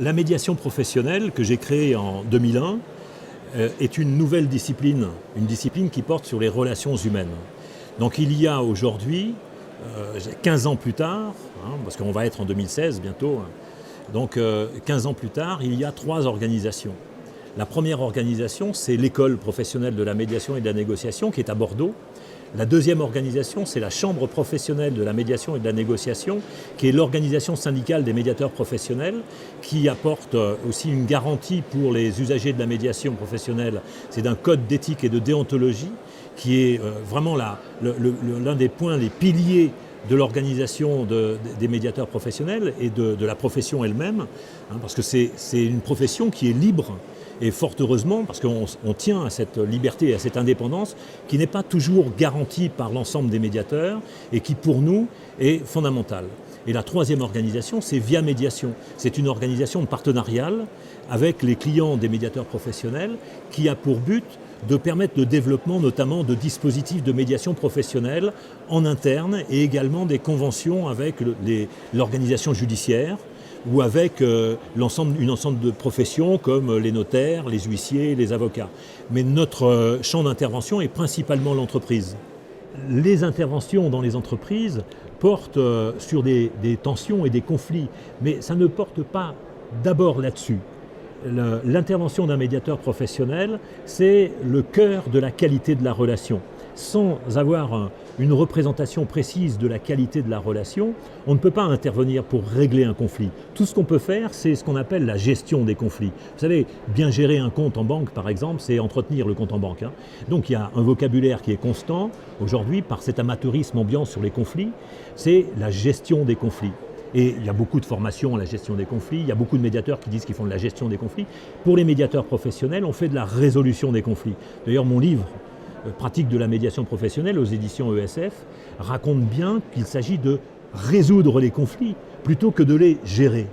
La médiation professionnelle que j'ai créée en 2001 est une nouvelle discipline, une discipline qui porte sur les relations humaines. Donc il y a aujourd'hui, 15 ans plus tard, parce qu'on va être en 2016 bientôt, donc 15 ans plus tard, il y a 3 organisations. La première organisation, c'est l'école professionnelle de la médiation et de la négociation qui est à Bordeaux. La deuxième organisation, c'est la Chambre professionnelle de la médiation et de la négociation, qui est l'organisation syndicale des médiateurs professionnels, qui apporte aussi une garantie pour les usagers de la médiation professionnelle. C'est d'un code d'éthique et de déontologie qui est vraiment l'un des points, les piliers de l'organisation des médiateurs professionnels et de la profession elle-même, parce que c'est une profession qui est libre. Et fort heureusement, parce qu'on tient à cette liberté et à cette indépendance qui n'est pas toujours garantie par l'ensemble des médiateurs et qui, pour nous, est fondamentale. Et la troisième organisation, c'est Via Médiation. C'est une organisation partenariale avec les clients des médiateurs professionnels qui a pour but de permettre le développement notamment de dispositifs de médiation professionnelle en interne et également des conventions avec l'organisation judiciaire ou avec une ensemble de professions comme les notaires, les huissiers, les avocats. Mais notre champ d'intervention est principalement l'entreprise. Les interventions dans les entreprises portent sur des tensions et des conflits, mais ça ne porte pas d'abord là-dessus. L'intervention d'un médiateur professionnel, c'est le cœur de la qualité de la relation. Sans avoir une représentation précise de la qualité de la relation, on ne peut pas intervenir pour régler un conflit. Tout ce qu'on peut faire, c'est ce qu'on appelle la gestion des conflits. Vous savez, bien gérer un compte en banque, par exemple, c'est entretenir le compte en banque. Donc il y a un vocabulaire qui est constant aujourd'hui par cet amateurisme ambiant sur les conflits, c'est la gestion des conflits. Et il y a beaucoup de formations à la gestion des conflits, il y a beaucoup de médiateurs qui disent qu'ils font de la gestion des conflits. Pour les médiateurs professionnels, on fait de la résolution des conflits. D'ailleurs, mon livre, Pratique de la médiation professionnelle aux éditions ESF, raconte bien qu'il s'agit de résoudre les conflits plutôt que de les gérer.